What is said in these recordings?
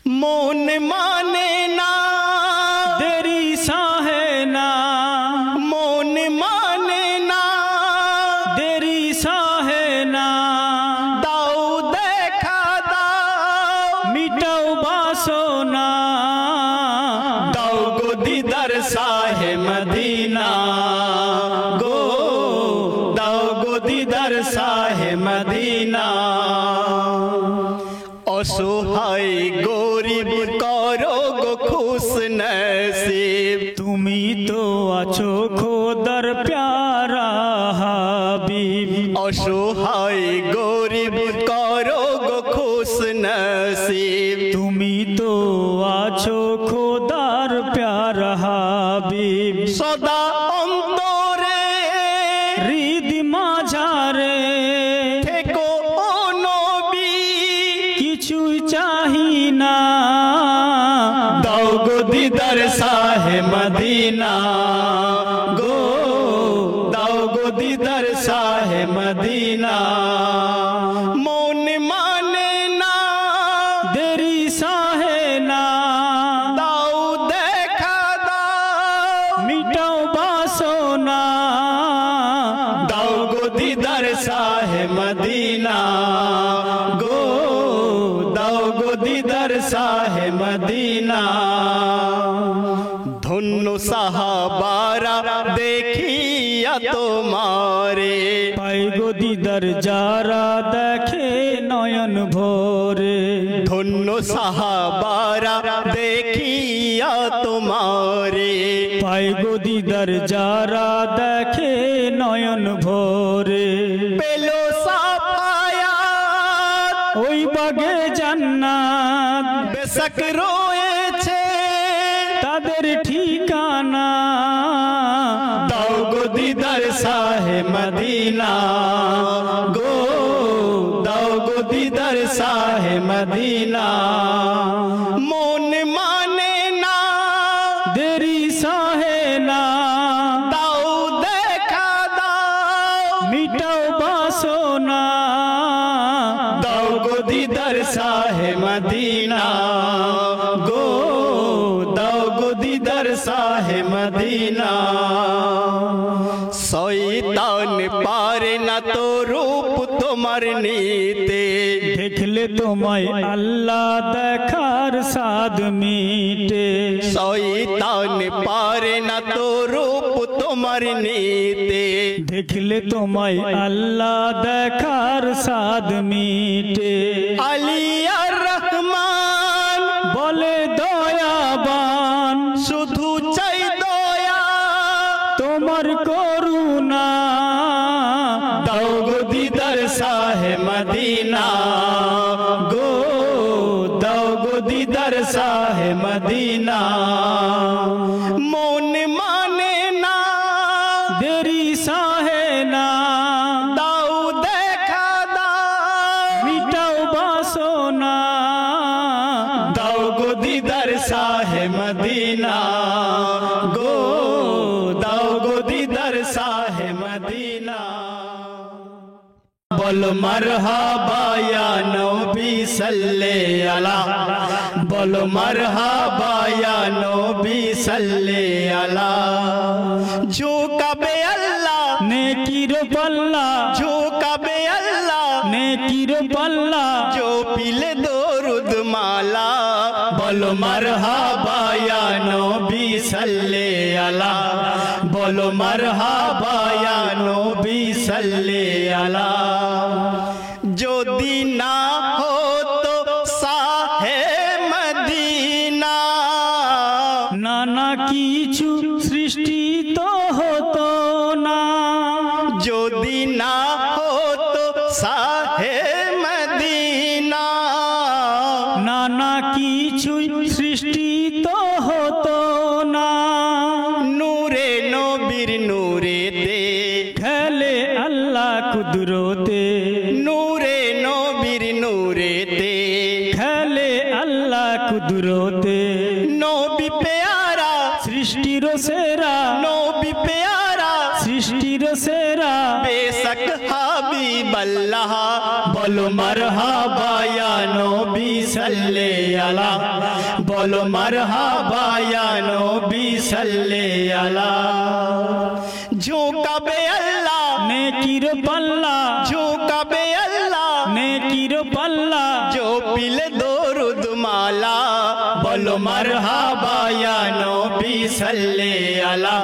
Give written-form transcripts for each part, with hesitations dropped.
মন মানে না দেরি সাহে না, মন মানে না দেরি সাহে না, দাও দেখা দাও মিটাও বাসনা, দাও গো দিদার শাহে মদিনা গো, দাও গো দিদার শাহে মদিনা। অসহায় গরিব করো গো খুশ নসিব, তুমি তো আছো খোদার প্যারা হাবিব। অসহায় গরিব করো গো খুশ নসিব, তুমি তো আছো খোদার প্যারা হাবিব। সদা অন্তরে হৃদ মাঝারে থেকো ও নবী, কিছুই চাহি না, দাও গো দিদার শাহে মদিনা গো, দাও গো দিদার শাহে মদিনা। মন মানে না দেরি সাহে না, দাও দেখা দাও মিটাও বাসনা, দাও গো দিদার শাহে মদিনা গো, দাও গো দিদার শাহে মদিনা। ধন্য সাহাবারা দেখিয়া তোমারে, পাই গো দিদার যারা দেখে নয়ন ভরে। ধন্য সাহাবারা দেখিয়া তোমারে, পাই গো দিদার যারা দেখে নয়ন ভরে। পেলো সাফায়াত ওই বাগে জান্নাত, বেশক রয়েছে তাদের ঠিকানা, দাও গো দিদার শাহে মদিনা গো, দাও গো দিদার শাহে মদিনা। মন মানে না দেরি সাহে না, দাও দেখা দাও মিটাও বাসনা, দাও গো দিদার শাহে মদিনা গো, দাও গো দিদার শাহে মদিনা। শয়তান পারে না তো রূপ তোমার নিতে, দেখলে তোমায় আল্লাহ দেখার সাদ মিটে। শয়তান পারে না তো রূপ তোমার নিতে, দেখলে তোমায় আল্লাহ দেখার সাদ মিটে। আলী আর রহমান বলে দয়াবান, শুধু চাই দয়া তোমার করুণা, দাও গো দিদার শাহে মদিনা গো, দাও গো দিদার শাহে মদিনা। মন মানে না দেরি সাহে না, দাও দেখা দাও মিটাও বাসনা, দাও গো দিদার শাহে মদিনা গো, দাও গো দিদার শাহে মদিনা। বলো মরহাবা ইয়া নবী সাল্লে আলা, বলো মরহাবা ইয়া নবী সাল্লে আলা। ঝুঁকাবে আল্লাহ নেকির পাল্লা, ঝুঁকাবে আল্লাহ নেকির পাল্লা, जो पिले दरूद माला। बोलो मरहबा या नबी सल्ले अला, बोलो मरहबा या नबी सल्ले अला। जो दीना हो तो साहे मदीना, নানা কিছু সৃষ্টি তো হতো না, যদি না হতো সাহে মদিনা, নানা কিছু সৃষ্টি তো হতো না। নূরে নবীর নূরেতে খেলে আল্লাহ কুদরতে, নূরে নবীর নূরেতে খেলে আল্লাহ কুদরতে। নবী প্যারা সৃষ্টির সেরা, নবী প্যারা সৃষ্টির সেরা, बेशक हबीब আল্লাহ বলো মারহাবা ইয়া নবী সাল্লে আলা বলো মারহাবা ইয়া নবী সাল্লে আলা ঝোঁকাবে আল্লাহ নেকির পাল্লা ঝোঁকাবে আল্লাহ নেকির পাল্লা जो पिले दरूद माला बोलो मरहबा या नबी सल्ले अला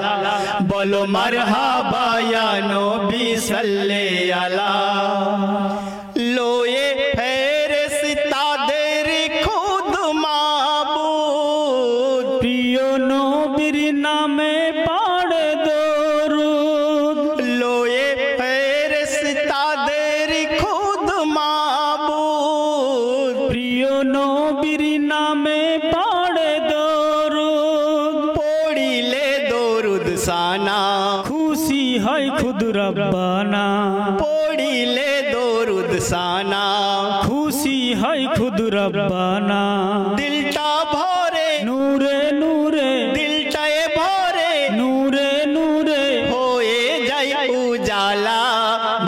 बोलो मरहबा या नबी सल्ले अला लोए फेरिस्ता देरी खुद माबूद প্রিয় নবীর নামে পড়ে দরুদ लोए फेरिस्ता देरी खुद माबूद প্রিয় নবীর নামে পড়ে দরুদ পড়িলে দরুদ সানা খুশি হয় খুদ রব্বানা পড়িলে দরুদ সানা খুশি হয় খুদ রব্বানা দিলটা ভরে নূরে নূরে দিলটায় ভরে নূরে নূরে হয়ে যায় উজালা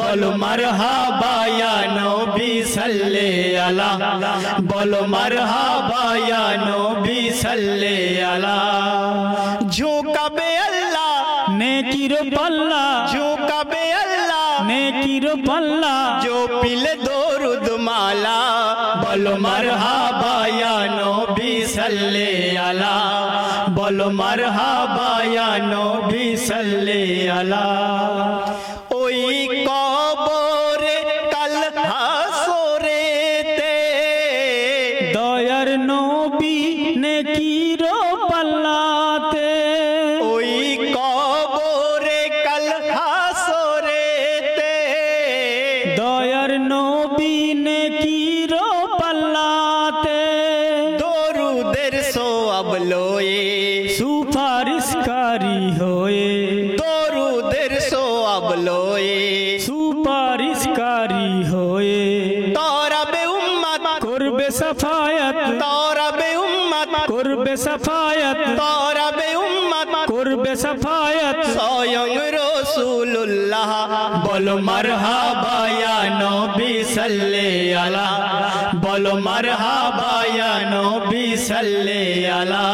বলো মারহাবা ইয়া নবী সাল্লে আলা বলো মারহাবা ইয়া নবী সাল্লে আলা ঝোঁকাবে আল্লাহ নেকির পাল্লা ঝোঁকাবে আল্লাহ নেকির পাল্লা जो पिले दरूद माला बोलो मरहबा या नबी सल्ले अला बोलो मरहबा या नबी सल्ले अला ओई कबरे कल हासरेते দয়ার নবী নেকির পাল্লাতে ओई कबरे कल हासरेते দয়ার নবী নেকির পাল্লাতে দরুদের সোয়াব লয়ে সুপারিশকারী হয়ে দরুদের সোয়াব লয়ে সুপারিশকারী হয়ে তরাবে উম্মত করবে সাফায়াত তরাবে উম্মত করবে সাফায়াত তরাবে উম্মত করবে সাফায়াত স্বয়ং রাসূলুল্লাহ বলো মারহাবা ইয়া নবী সাল্লে আলা বলো মারহাবা ইয়া নবী সাল্লে আলা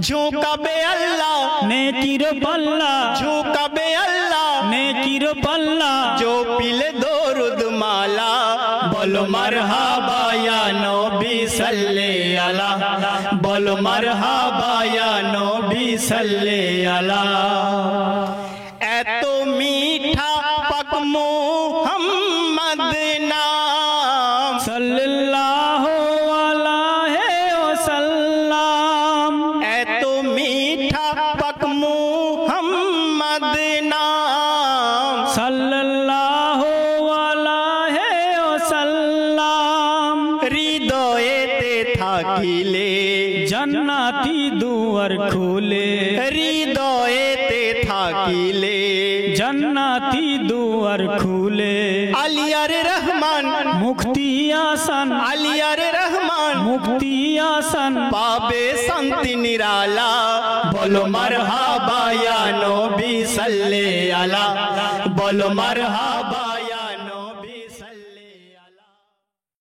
ঝোঁকাবে আল্লাহ নেকির পাল্লা ঝোঁকাবে আল্লাহ নেকির পাল্লা जो पिले दरूद माला बोलो मरहबा या नबी सल्ले अला बोलो मरहबा या नबी सल्ले अला एतो मीठा पक मुहम्मद नाम সাল্লাল্লাহু আলাইহি ওয়াসাল্লাম एतो मीठा पक मुहम्मद नाम সাল্লাল্লাহু আলাইহি ওয়াসাল্লাম হৃদয়েতে থাকিলে জান্নাতি দুয়ার খুলে হৃদয়েতে থাকিলে জান্নাতি দুয়ার খুলে আলিয়ার রহমান মুক্তি আসান আলিয়ার রহমান মুক্তি আসান পাবে শান্তি নিরালা বলো মারহাবা ইয়া নবী সাল্লে আলা বলো মারহাবা